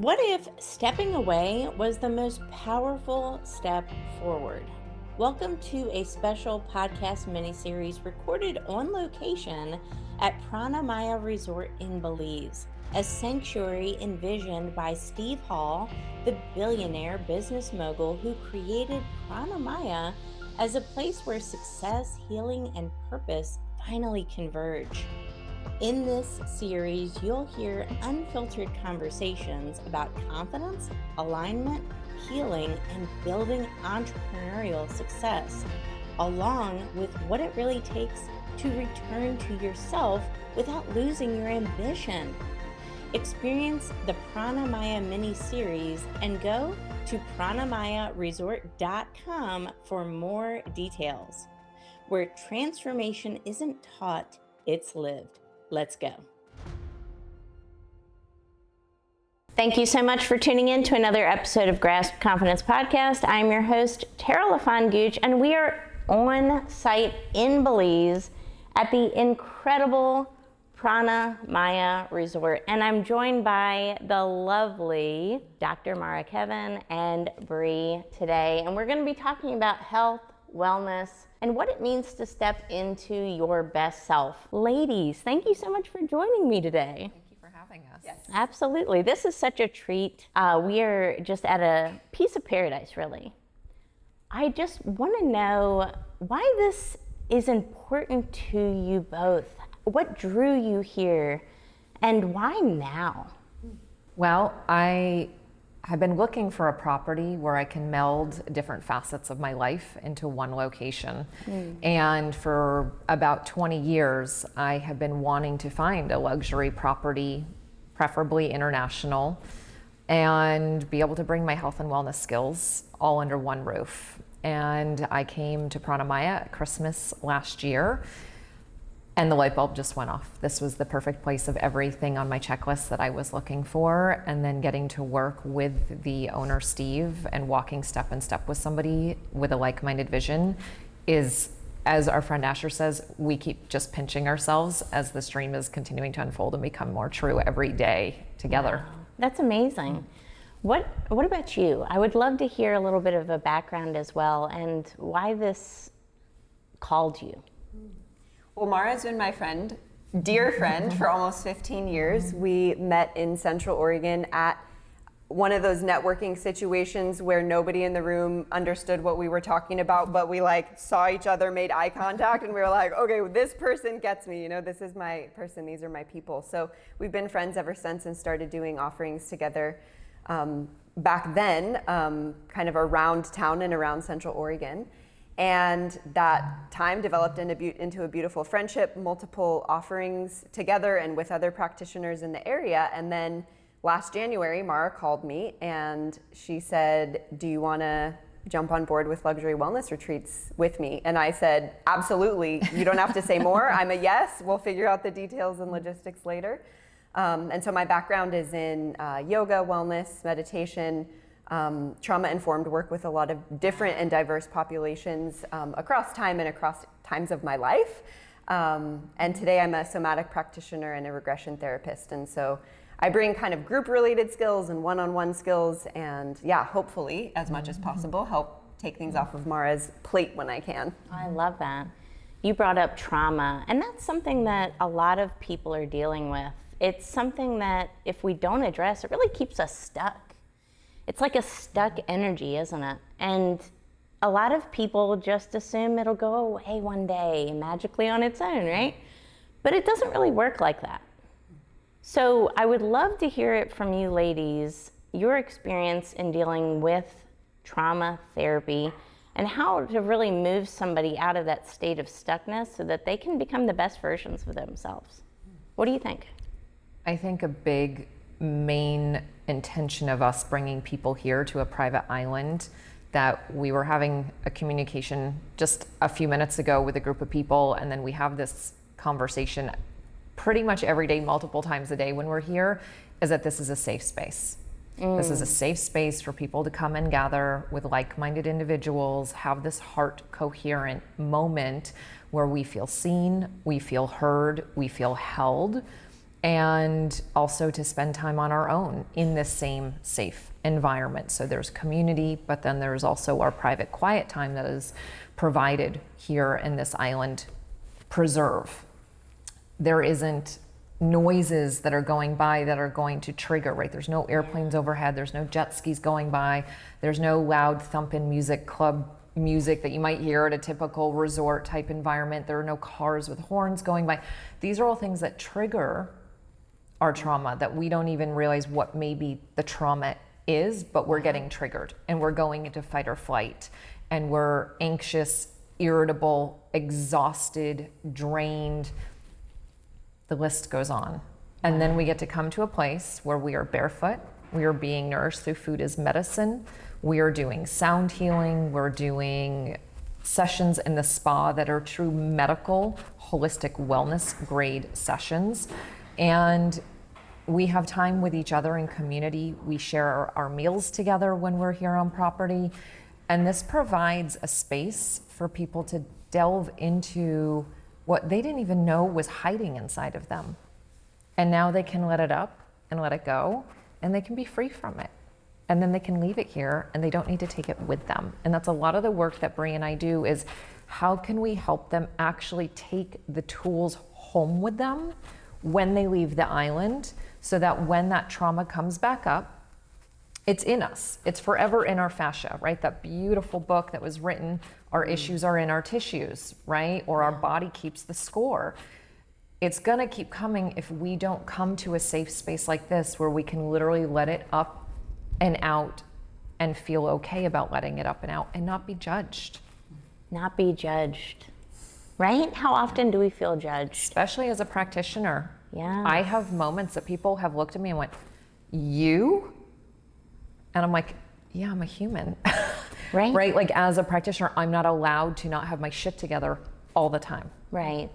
What if stepping away was the most powerful step forward? Welcome to a special podcast miniseries recorded on location at Prana Maya Resort in Belize, a sanctuary envisioned by Steve Hall, the billionaire business mogul who created Prana Maya as a place where success, healing, and purpose finally converge. In this series, you'll hear unfiltered conversations about confidence, alignment, healing, and building entrepreneurial success, along with what it really takes to return to yourself without losing your ambition. Experience the Prana Maya mini-series and go to pranamayaresort.com for more details, where transformation isn't taught, it's lived. Let's go. Thank you so much for tuning in to another episode of Grasp Confidence Podcast. I'm your host, Tara LaFon-Gooch, and we are on site in Belize at the incredible Prana Maya Resort. And I'm joined by the lovely Dr. Mara Kevan and Bree today. And we're going to be talking about health, wellness, and what it means to step into your best self. Ladies, thank you so much for joining me today. Thank you for having us. Yes. Absolutely. This is such a treat. We are just at a piece of paradise, really. I just want to know why this is important to you both. What drew you here, and why now? Well, I have been looking for a property where I can meld different facets of my life into one location. And for about 20 years, I have been wanting to find a luxury property, preferably international, and be able to bring my health and wellness skills all under one roof. And I came to Pranamaya at Christmas last year, and the light bulb just went off. This was the perfect place of everything on my checklist that I was looking for. And then getting to work with the owner, Steve, and walking step in step with somebody with a like-minded vision is, as our friend Asher says, we keep just pinching ourselves as this dream is continuing to unfold and become more true every day together. Wow. That's amazing. What about you? I would love to hear a little bit of a background as well, and why this called you. Well, Mara's been my friend, dear friend, for almost 15 years. We met in Central Oregon at one of those networking situations where nobody in the room understood what we were talking about, but we saw each other, made eye contact, and we were like, okay, this person gets me, this is my person, these are my people. So we've been friends ever since and started doing offerings together back then, kind of around town and around Central Oregon. And that time developed into a beautiful friendship, multiple offerings together and with other practitioners in the area. And then last January, Mara called me and she said, do you want to jump on board with luxury wellness retreats with me? And I said, absolutely. You don't have to say more. I'm a yes. We'll figure out the details and logistics later. And so my background is in yoga, wellness, meditation, trauma-informed work with a lot of different and diverse populations across time and across times of my life. And today I'm a somatic practitioner and a regression therapist. And so I bring kind of group-related skills and one-on-one skills and, hopefully, as much as possible, help take things off of Mara's plate when I can. I love that. You brought up trauma, and that's something that a lot of people are dealing with. It's something that if we don't address, it really keeps us stuck. It's like a stuck energy, isn't it? And a lot of people just assume it'll go away one day magically on its own, right? But it doesn't really work like that. So I would love to hear it from you ladies, your experience in dealing with trauma therapy and how to really move somebody out of that state of stuckness so that they can become the best versions of themselves. What do you think? I think a big main intention of us bringing people here to a private island, that we were having a communication just a few minutes ago with a group of people, and then we have this conversation pretty much every day, multiple times a day when we're here, is that this is a safe space. This is a safe space for people to come and gather with like-minded individuals, have this heart coherent moment where we feel seen, we feel heard, we feel held, and also to spend time on our own in this same safe environment. So there's community, but then there's also our private quiet time that is provided here in this island preserve. There isn't noises that are going by that are going to trigger, right? There's no airplanes overhead, there's no jet skis going by, there's no loud thumping music club music that you might hear at a typical resort type environment. There are no cars with horns going by. These are all things that trigger our trauma that we don't even realize what maybe the trauma is, but we're getting triggered and we're going into fight or flight and we're anxious, irritable, exhausted, drained. The list goes on. And then we get to come to a place where we are barefoot, we are being nourished through food as medicine, we are doing sound healing, we're doing sessions in the spa that are true medical, holistic wellness grade sessions. And we have time with each other in community. We share our meals together when we're here on property. And this provides a space for people to delve into what they didn't even know was hiding inside of them. And now they can let it up and let it go, and they can be free from it. And then they can leave it here and they don't need to take it with them. And that's a lot of the work that Bree and I do is how can we help them actually take the tools home with them when they leave the island so that when that trauma comes back up, it's in us. It's forever in our fascia, right? That beautiful book that was written, Our Issues Are in Our Tissues, right? Or Our Body Keeps the Score. It's gonna keep coming if we don't come to a safe space like this where we can literally let it up and out and feel okay about letting it up and out and not be judged. Not be judged, right? How often do we feel judged? Especially as a practitioner. Yeah. I have moments that people have looked at me and went, you? And I'm like, yeah, I'm a human. Right. Right? Like as a practitioner, I'm not allowed to not have my shit together all the time. Right.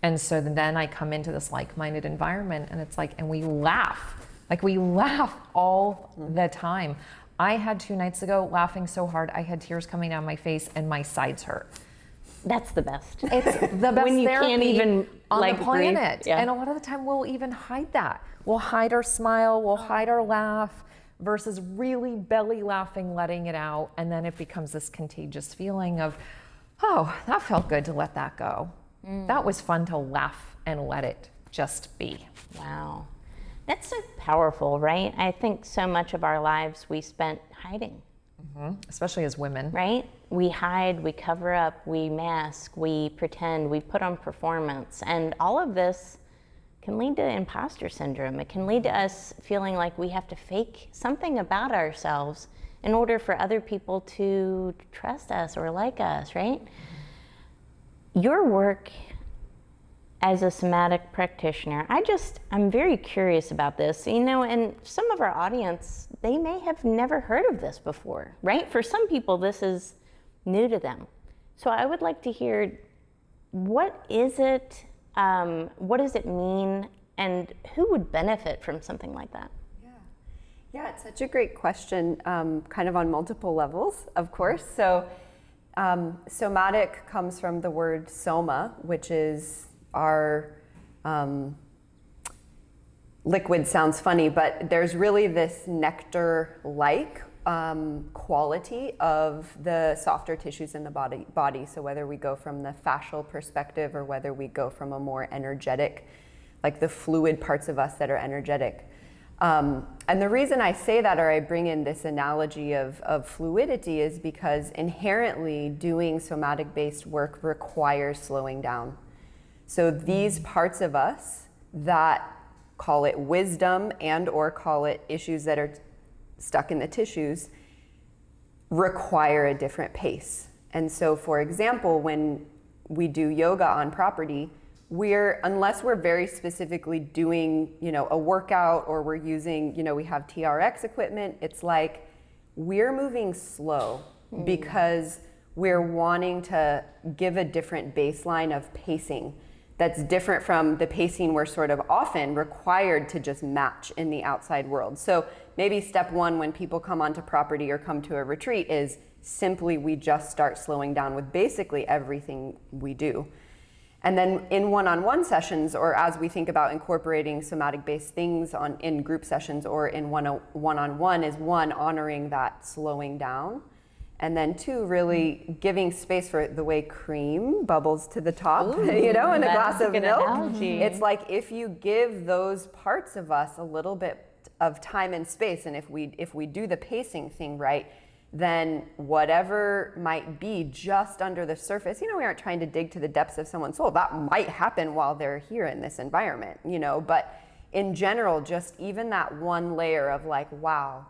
And so then I come into this like-minded environment and it's like, and we laugh. Like we laugh all the time. I had 2 nights ago laughing so hard, I had tears coming down my face and my sides hurt. That's the best. It's the best when you therapy can't even on like the planet. breathe. Yeah. And a lot of the time we'll even hide that. We'll hide our smile, we'll hide our laugh versus really belly laughing, letting it out. And then it becomes this contagious feeling of, oh, that felt good to let that go. That was fun to laugh and let it just be. Wow. That's so powerful, right? I think so much of our lives we spent hiding. Especially as women. Right? We hide, we cover up, we mask, we pretend, we put on performance. And all of this can lead to imposter syndrome. It can lead to us feeling like we have to fake something about ourselves in order for other people to trust us or like us, right? Your work as a somatic practitioner, I'm very curious about this, and some of our audience, they may have never heard of this before, right? For some people, this is new to them. So I would like to hear, what is it, what does it mean, and who would benefit from something like that? Yeah, it's such a great question, kind of on multiple levels, of course. So somatic comes from the word soma, which is our liquid. Sounds funny, but there's really this nectar-like quality of the softer tissues in the body. So whether we go from the fascial perspective or whether we go from a more energetic, like the fluid parts of us that are energetic. And the reason I say that, or I bring in this analogy of fluidity, is because inherently doing somatic-based work requires slowing down. So these parts of us that call it wisdom and or call it issues that are stuck in the tissues require a different pace. And so, for example, when we do yoga on property, unless we're very specifically doing, a workout, or we're using, we have TRX equipment, it's like we're moving slow because we're wanting to give a different baseline of pacing that's different from the pacing we're sort of often required to just match in the outside world. So maybe step one when people come onto property or come to a retreat is simply we just start slowing down with basically everything we do. And then in one-on-one sessions, or as we think about incorporating somatic-based things in group sessions or in one-on-one, is one, honoring that slowing down. And then two, really giving space for the way cream bubbles to the top, Ooh, in a glass of good milk. analogy. It's like if you give those parts of us a little bit of time and space, and if we do the pacing thing right, then whatever might be just under the surface, we aren't trying to dig to the depths of someone's soul. That might happen while they're here in this environment, but in general, just even that one layer of like, wow,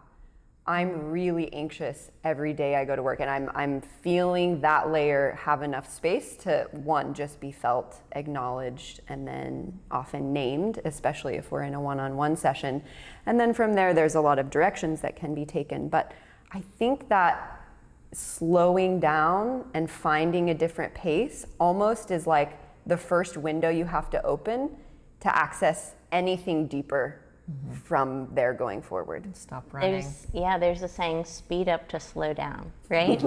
I'm really anxious every day I go to work, and I'm feeling that layer have enough space to, one, just be felt, acknowledged, and then often named, especially if we're in a one-on-one session. And then from there, there's a lot of directions that can be taken. But I think that slowing down and finding a different pace almost is like the first window you have to open to access anything deeper from there going forward. Stop running. There's a saying, speed up to slow down, right?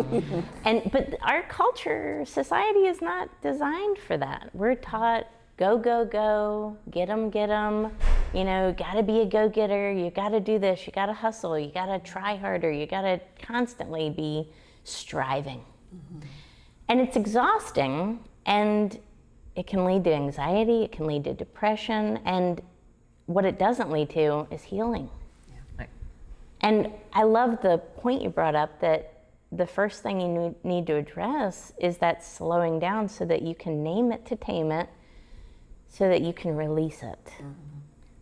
But our culture, society is not designed for that. We're taught go, go, go, get them, gotta be a go-getter, you gotta do this, you gotta hustle, you gotta try harder, you gotta constantly be striving. And it's exhausting, and it can lead to anxiety, it can lead to depression, and what it doesn't lead to is healing. Right. And I love the point you brought up, that the first thing you need to address is that slowing down so that you can name it to tame it, so that you can release it.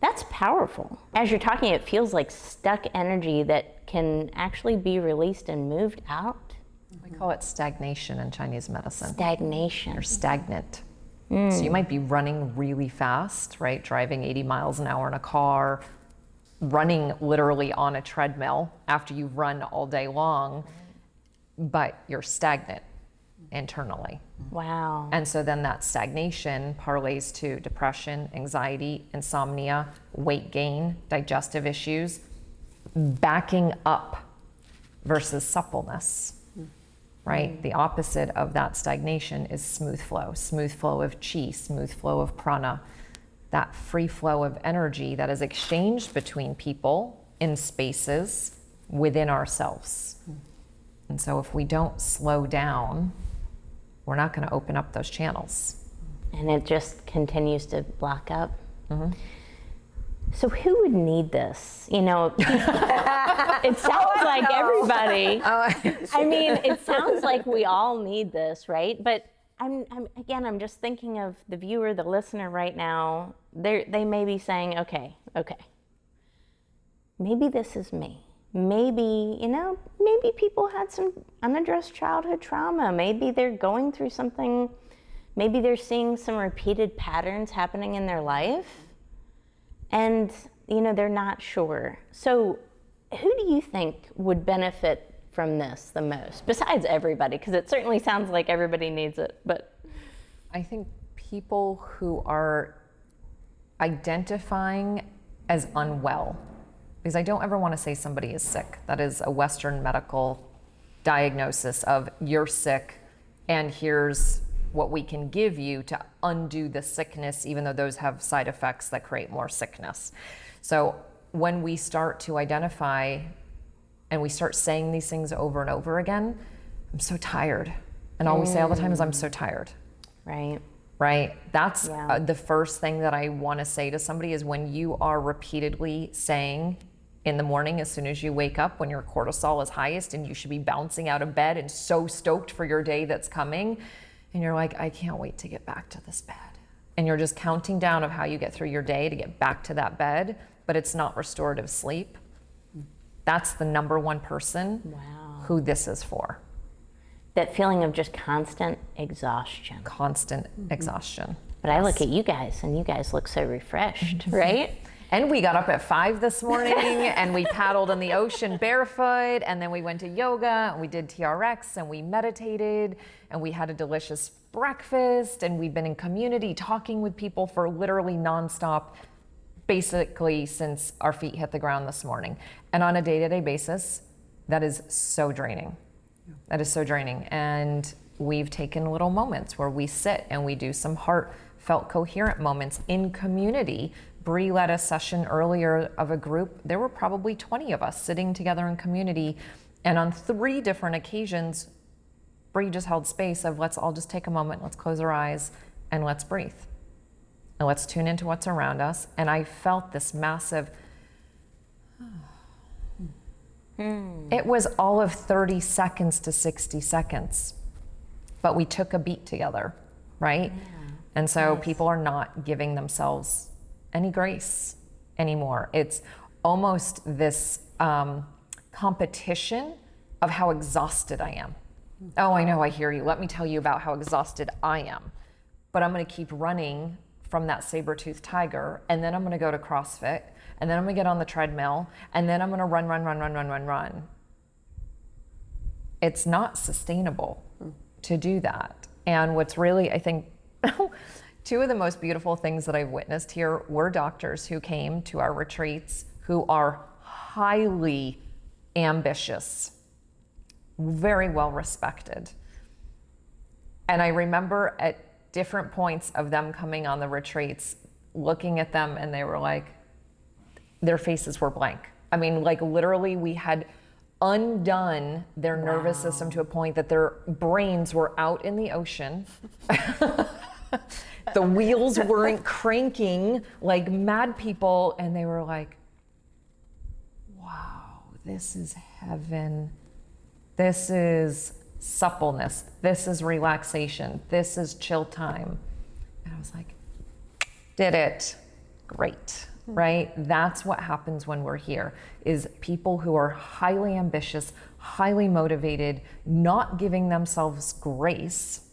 That's powerful. As you're talking, it feels like stuck energy that can actually be released and moved out. We call it stagnation in Chinese medicine. Stagnation. You're stagnant. So you might be running really fast, right? Driving 80 miles an hour in a car, running literally on a treadmill after you've run all day long, but you're stagnant internally. Wow. And so then that stagnation parlays to depression, anxiety, insomnia, weight gain, digestive issues, backing up versus suppleness, right? The opposite of that stagnation is smooth flow of chi, smooth flow of prana, that free flow of energy that is exchanged between people in spaces within ourselves. And so if we don't slow down, we're not going to open up those channels. And it just continues to block up. So who would need this? It sounds like everybody. I mean, it sounds like we all need this, right? But I'm just thinking of the viewer, the listener right now. They may be saying, okay, maybe this is me. Maybe people had some unaddressed childhood trauma. Maybe they're going through something. Maybe they're seeing some repeated patterns happening in their life, and they're not sure. So who do you think would benefit from this the most, besides everybody? Because it certainly sounds like everybody needs it. But I think people who are identifying as unwell, because I don't ever want to say somebody is sick. That is a Western medical diagnosis of you're sick and here's what we can give you to undo the sickness, even though those have side effects that create more sickness. So when we start to identify and we start saying these things over and over again, I'm so tired. And all we say all the time is, I'm so tired. Right? That's the first thing that I want to say to somebody is when you are repeatedly saying in the morning, as soon as you wake up, when your cortisol is highest and you should be bouncing out of bed and so stoked for your day that's coming, and you're like, I can't wait to get back to this bed. And you're just counting down of how you get through your day to get back to that bed, but it's not restorative sleep. That's the number one person who this is for. that feeling of just constant exhaustion. Constant exhaustion. But I look at you guys, and you guys look so refreshed, right? And we got up at 5 this morning and we paddled in the ocean barefoot, and then we went to yoga and we did TRX and we meditated and we had a delicious breakfast, and we've been in community talking with people for literally nonstop, basically since our feet hit the ground this morning. And on a day-to-day basis, that is so draining. That is so draining. And we've taken little moments where we sit and we do some heartfelt, coherent moments in community. Bree led a session earlier of a group. There were probably 20 of us sitting together in community. And on 3 different occasions, Bree just held space of let's all just take a moment, let's close our eyes, and let's breathe. And let's tune into what's around us. And I felt this massive, it was all of 30 seconds to 60 seconds. But we took a beat together, right? Yeah. And so people are not giving themselves any grace anymore. It's almost this competition of how exhausted I am. Oh, I know, I hear you. Let me tell you about how exhausted I am. But I'm gonna keep running from that saber-toothed tiger, and then I'm gonna go to CrossFit, and then I'm gonna get on the treadmill, and then I'm gonna run. It's not sustainable to do that. And what's really, I think, 2 of the most beautiful things that I've witnessed here were doctors who came to our retreats who are highly ambitious, very well respected. And I remember at different points of them coming on the retreats, looking at them, and they were like, their faces were blank. I mean, like literally we had undone their nervous system to a point that their brains were out in the ocean. The wheels weren't cranking like mad people, and they were like, wow, this is heaven. This is suppleness. This is relaxation. This is chill time. And I was like, did it. Great, right? That's what happens when we're here, is people who are highly ambitious, highly motivated, not giving themselves grace.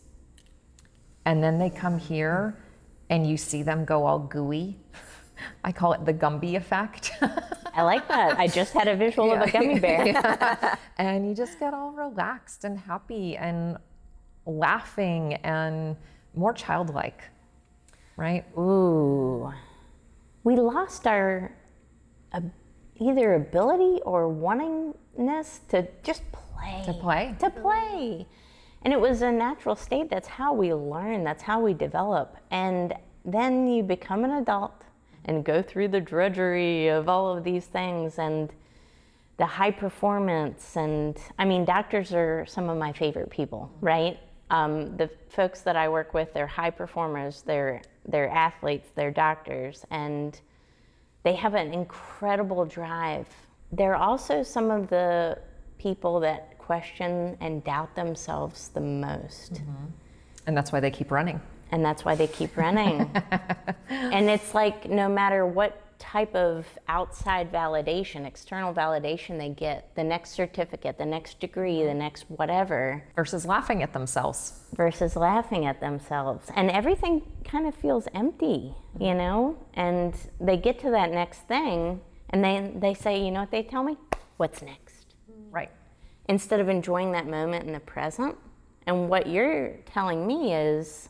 And then they come here and you see them go all gooey. I call it the Gumby effect. I like that. I just had a visual of a gummy bear. Yeah. And you just get all relaxed and happy and laughing and more childlike, right? Ooh. We lost our either ability or wantingness to just play. To play. And it was a natural state. That's how we learn. That's how we develop. And then you become an adult and go through the drudgery of all of these things and the high performance. And I mean, doctors are some of my favorite people, right? The folks that I work with, they're high performers, they're athletes, they're doctors, and they have an incredible drive. They're also some of the people that question and doubt themselves the most. Mm-hmm. And that's why they keep running. And that's why they keep running. And it's like no matter what type of outside validation, external validation they get, the next certificate, the next degree, the next whatever. Versus laughing at themselves. And everything kind of feels empty, you know? And they get to that next thing and they say, you know what they tell me? What's next? Right. Instead of enjoying that moment in the present. And what you're telling me is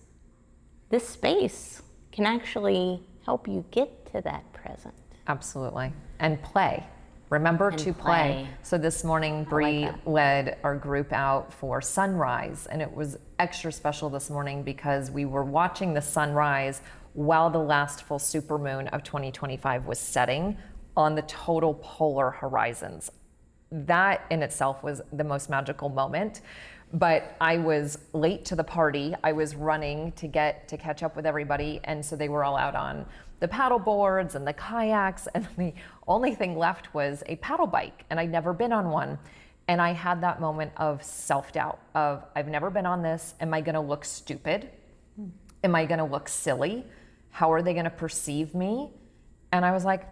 this space can actually help you get to that present. Absolutely. And play. Remember to play. So this morning, Bree led our group out for sunrise, and it was extra special this morning because we were watching the sunrise while the last full supermoon of 2025 was setting on the total polar horizons. That in itself was the most magical moment. But I was late to the party. I was running to catch up with everybody. And so they were all out on the paddle boards and the kayaks. And the only thing left was a paddle bike. And I'd never been on one. And I had that moment of self-doubt of, I've never been on this. Am I gonna look stupid? Am I gonna look silly? How are they gonna perceive me? And I was like,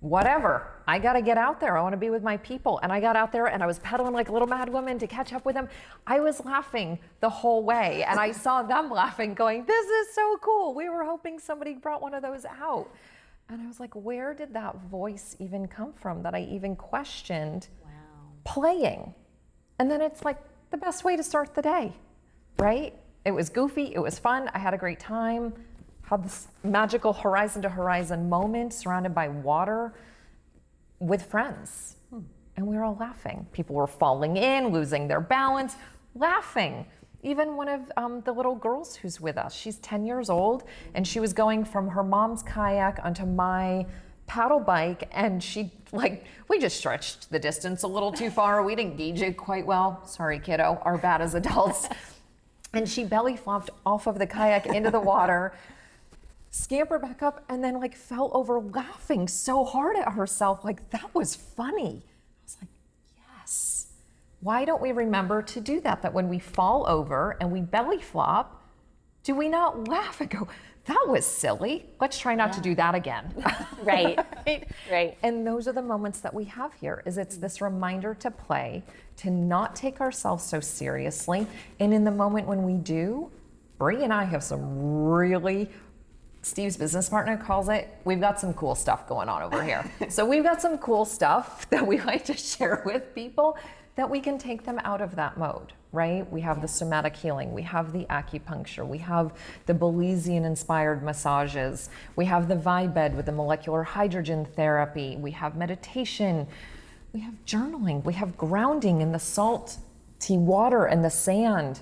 whatever, I gotta get out there. I wanna be with my people. And I got out there and I was pedaling like a little mad woman to catch up with them. I was laughing the whole way. And I saw them laughing going, this is so cool. We were hoping somebody brought one of those out. And I was like, where did that voice even come from that I even questioned playing? And then it's like the best way to start the day, right? It was goofy, it was fun, I had a great time. Had this magical horizon to horizon moment surrounded by water with friends. And we were all laughing. People were falling in, losing their balance, laughing. even one of the little girls who's with us, she's 10 years old, and she was going from her mom's kayak onto my paddle bike, and we just stretched the distance a little too far. We didn't gauge it quite well. Sorry, kiddo, our bad as adults. And she belly flopped off of the kayak into the water, scampered back up, and then fell over laughing so hard at herself. That was funny. I was like, yes. Why don't we remember to do that? That when we fall over and we belly flop, do we not laugh and go, that was silly. Let's try not to do that again. Right. Right. And those are the moments that we have here, is it's this reminder to play, to not take ourselves so seriously. And in the moment when we do, Bree and I have some really, Steve's business partner calls it, we've got some cool stuff going on over here. So we've got some cool stuff that we like to share with people that we can take them out of that mode, right? We have the somatic healing, we have the acupuncture, we have the Belizean inspired massages, we have the vibe bed with the molecular hydrogen therapy, we have meditation, we have journaling, we have grounding in the salty water and the sand.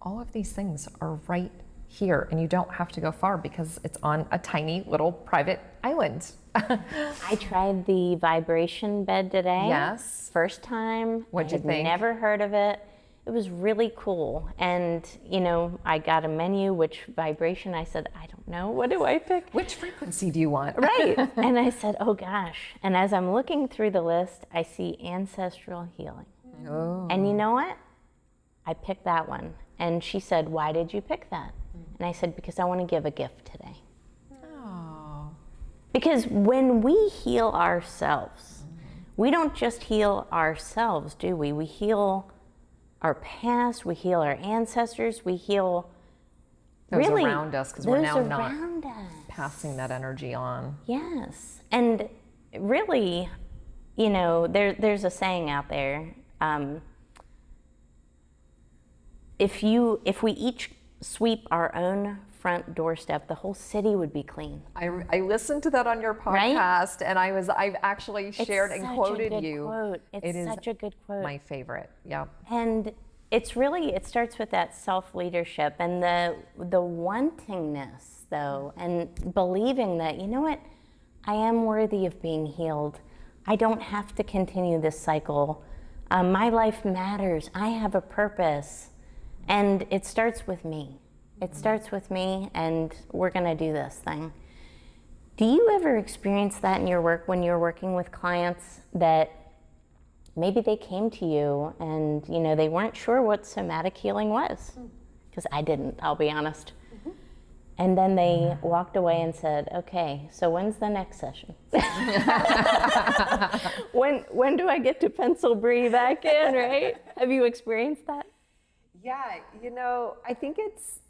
All of these things are right here, and you don't have to go far because it's on a tiny little private island. I tried the vibration bed today. Yes. First time. What'd you think? Never heard of it. It was really cool. And, I got a menu, which vibration, I said, I don't know, what do I pick? Which frequency do you want? Right. And I said, oh gosh. And as I'm looking through the list, I see ancestral healing. Oh. And you know what? I picked that one. And she said, why did you pick that? And I said, because I want to give a gift today. Oh. Because when we heal ourselves, we don't just heal ourselves, do we? We heal our past, we heal our ancestors, we heal Those really around us, because we're now not around us. passing that energy on. Yes. And really, there's a saying out there, if we each sweep our own front doorstep, the whole city would be clean. I listened to that on your podcast, right? And I've actually shared and quoted you. Quote. It's such a good quote. My favorite. Yeah. And it starts with that self-leadership and the wantingness, though, and believing that, you know what, I am worthy of being healed. I don't have to continue this cycle. My life matters. I have a purpose. And it starts with me. It starts with me, and we're going to do this thing. Do you ever experience that in your work when you're working with clients that maybe they came to you and, they weren't sure what somatic healing was? Because I didn't, I'll be honest. Mm-hmm. And then they walked away and said, okay, so when's the next session? When do I get to pencil Bree back in, right? Have you experienced that? Yeah, I think it's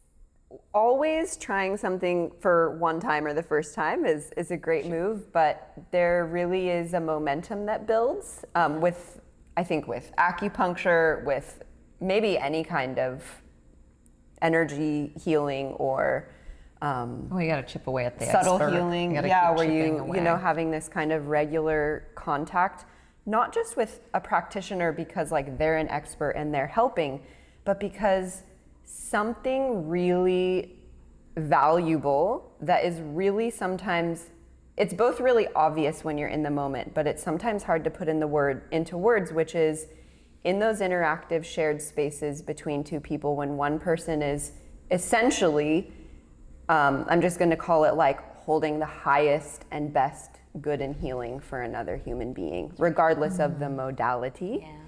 always trying something for one time or the first time is a great move, but there really is a momentum that builds with acupuncture, with maybe any kind of energy healing or you got to chip away at the subtle expert. healing. Yeah, where you having this kind of regular contact, not just with a practitioner because they're an expert and they're helping, but because something really valuable that is really sometimes, it's both really obvious when you're in the moment, but it's sometimes hard to put into words, which is in those interactive shared spaces between two people when one person is essentially, I'm just going to call it holding the highest and best good and healing for another human being, regardless of the modality. Yeah.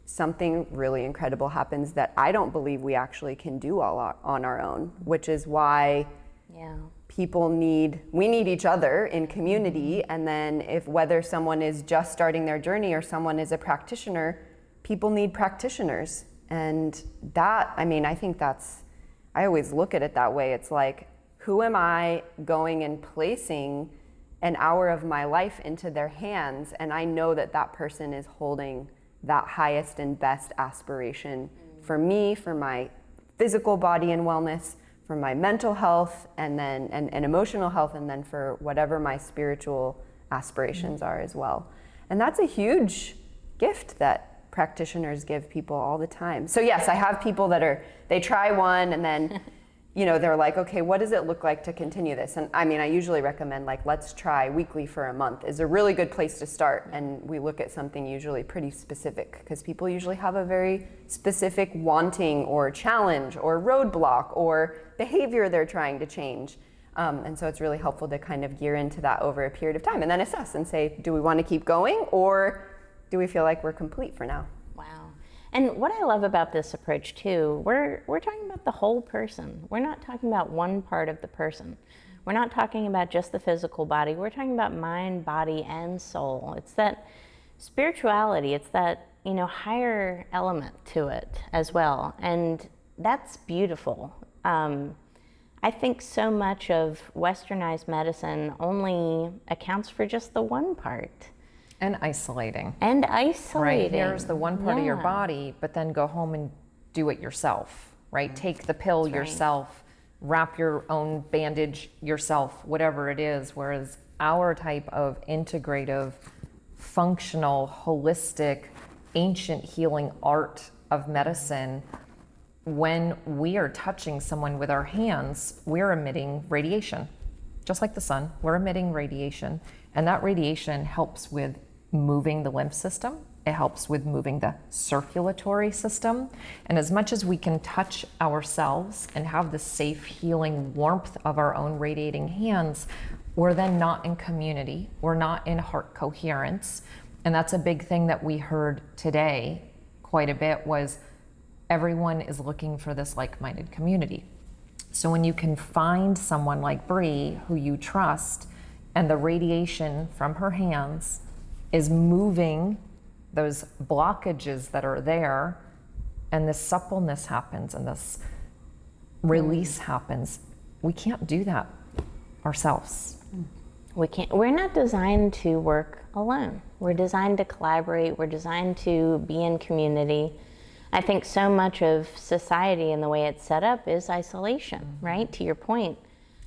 Something really incredible happens that I don't believe we actually can do all on our own, which is why we need each other in community. And then whether someone is just starting their journey or someone is a practitioner, people need practitioners. And that, I think I always look at it that way. It's who am I going and placing an hour of my life into their hands? And I know that person is holding that highest and best aspiration for me, for my physical body and wellness, for my mental health, and then and emotional health, and then for whatever my spiritual aspirations are as well. And that's a huge gift that practitioners give people all the time. So yes, I have people that they try one and then, they're like, okay, what does it look like to continue this? And I mean, I usually recommend like, let's try weekly for a month is a really good place to start. And we look at something usually pretty specific because people usually have a very specific wanting or challenge or roadblock or behavior they're trying to change. And so it's really helpful to kind of gear into that over a period of time and then assess and say, do we want to keep going or do we feel like we're complete for now? Wow. And what I love about this approach too, we're talking about the whole person. We're not talking about one part of the person. We're not talking about just the physical body. We're talking about mind, body, and soul. It's that spirituality. It's that, higher element to it as well. And that's beautiful. I think so much of westernized medicine only accounts for just the one part. And isolating. Right, here's the one part of your body, but then go home and do it yourself, right? Take the pill yourself, wrap your own bandage yourself, whatever it is. Whereas our type of integrative, functional, holistic, ancient healing art of medicine, when we are touching someone with our hands, we're emitting radiation. Just like the sun, we're emitting radiation. And that radiation helps with moving the lymph system. It helps with moving the circulatory system. And as much as we can touch ourselves and have the safe healing warmth of our own radiating hands, we're then not in community. We're not in heart coherence. And that's a big thing that we heard today quite a bit was everyone is looking for this like-minded community. So when you can find someone like Bree who you trust and the radiation from her hands is moving those blockages that are there and this suppleness happens and this release happens, we can't do that ourselves. We can't. We're not designed to work alone. We're designed to collaborate. We're designed to be in community. I think so much of society and the way it's set up is isolation, right? To your point.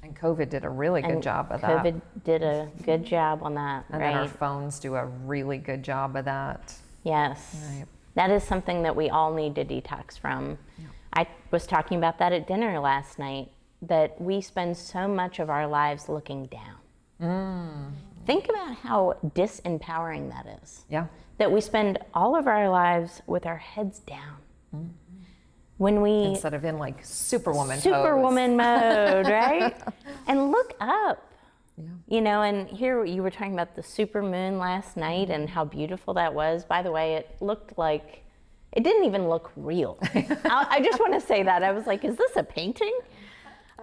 And COVID did a really good job of that. COVID did a good job on that, and right? then our phones do a really good job of that. Yes. Right. That is something that we all need to detox from. Yeah. I was talking about that at dinner last night, that we spend so much of our lives looking down. Think about how disempowering that is. Yeah. That we spend all of our lives with our heads down. When we instead of in like Superwoman mode, right? And look up. Yeah. And here you were talking about the super moon last night and how beautiful that was. By the way, it looked like, it didn't even look real. I just want to say that. I was like, is this a painting?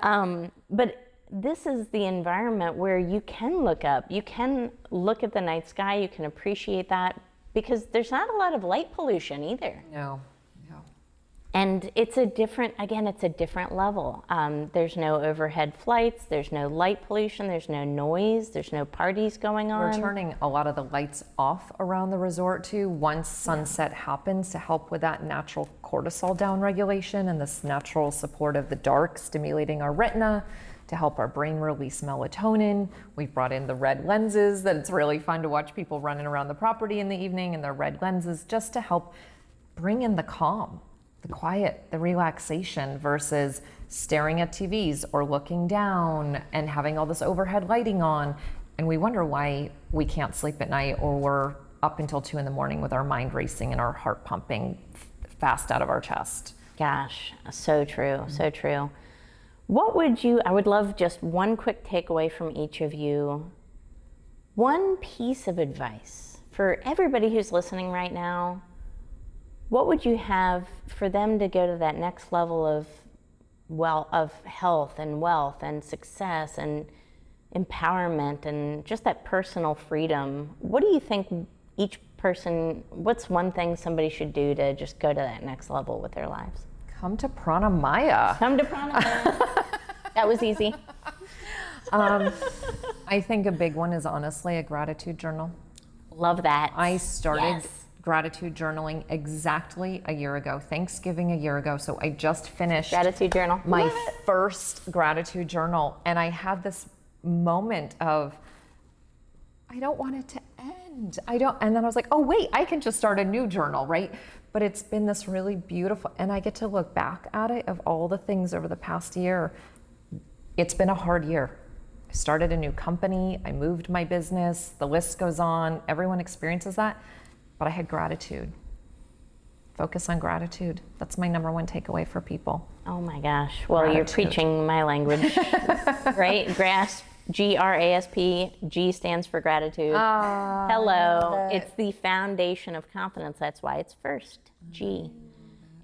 But this is the environment where you can look up. You can look at the night sky. You can appreciate that because there's not a lot of light pollution either. No. And it's a different level. There's no overhead flights, there's no light pollution, there's no noise, there's no parties going on. We're turning a lot of the lights off around the resort too once sunset happens to help with that natural cortisol downregulation and this natural support of the dark stimulating our retina to help our brain release melatonin. We've brought in the red lenses that it's really fun to watch people running around the property in the evening in their red lenses just to help bring in the calm, the quiet, the relaxation versus staring at TVs or looking down and having all this overhead lighting on. And we wonder why we can't sleep at night or we're up until 2 a.m. with our mind racing and our heart pumping fast out of our chest. Gosh, so true, so true. I would love just one quick takeaway from each of you. One piece of advice for everybody who's listening right now. What would you have for them to go to that next level of health and wealth and success and empowerment and just that personal freedom? What do you think each person, what's one thing somebody should do to just go to that next level with their lives? Come to Prana Maya. Come to Prana Maya. That was easy. I think a big one is honestly a gratitude journal. Love that. I started gratitude journaling exactly a year ago, Thanksgiving a year ago. So I just finished gratitude journal. My first gratitude journal. And I had this moment of, I don't want it to end. happened? And then I was like, oh wait, I can just start a new journal, right? But it's been this really beautiful, and I get to look back at it of all the things over the past year. It's been a hard year. I started a new company, I moved my business, the list goes on, everyone experiences that, but I had gratitude. Focus on gratitude. That's my number one takeaway for people. Oh my gosh. Well, Gratitude. you're preaching my language, right? Grasp, Grasp. G stands for gratitude. Hello. It's the foundation of confidence. That's why it's first. G.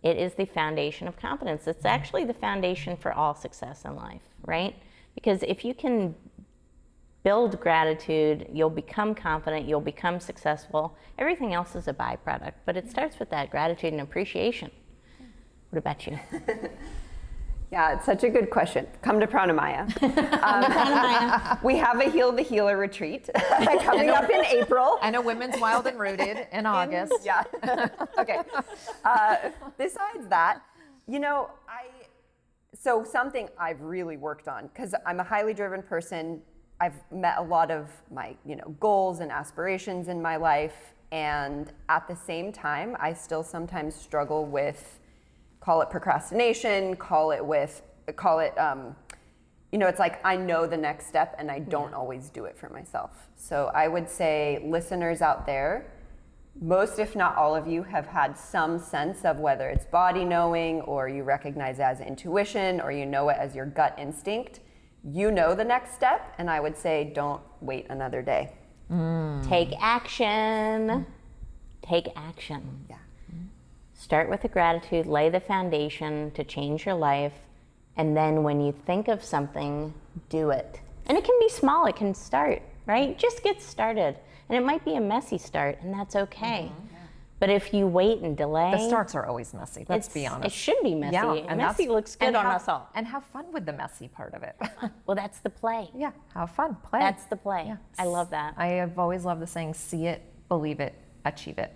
It is the foundation of confidence. It's actually the foundation for all success in life, right? Because if you can build gratitude, you'll become confident, you'll become successful. Everything else is a byproduct, but it starts with that gratitude and appreciation. What about you? Yeah, it's such a good question. Come to Pranamaya. We have a Heal the Healer retreat coming up in April. And a Women's Wild and Rooted in August. Yeah. Okay. Besides that, so something I've really worked on, because I'm a highly driven person. I've met a lot of my, goals and aspirations in my life. And at the same time, I still sometimes struggle with, call it procrastination, it's like I know the next step and I don't always do it for myself. So I would say listeners out there, most if not all of you have had some sense of whether it's body knowing or you recognize it as intuition or you know it as your gut instinct. You know the next step, and I would say don't wait another day. Take action. Take action. Yeah. Start with the gratitude, lay the foundation to change your life, and then when you think of something, do it. And it can be small, it can start, right? Just get started. And it might be a messy start, and that's okay. But if you wait and delay... The starts are always messy, let's be honest. It should be messy. Yeah, and messy looks good on us all. And have fun with the messy part of it. Well, that's the play. Yeah, have fun, play. That's the play. Yeah. I love that. I have always loved the saying, see it, believe it, achieve it.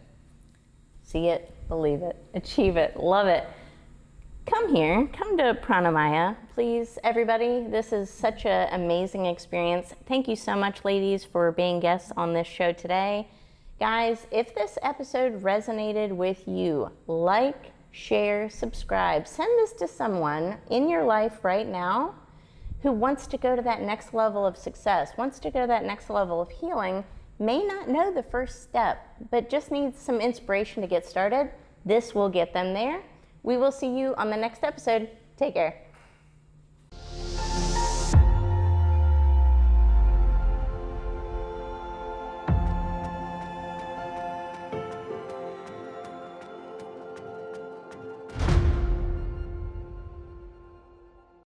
See it, believe it, achieve it, love it. Come here, come to Pranamaya, please, everybody. This is such an amazing experience. Thank you so much, ladies, for being guests on this show today. Guys, if this episode resonated with you, like, share, subscribe. Send this to someone in your life right now who wants to go to that next level of success, wants to go to that next level of healing, may not know the first step, but just needs some inspiration to get started. This will get them there. We will see you on the next episode. Take care.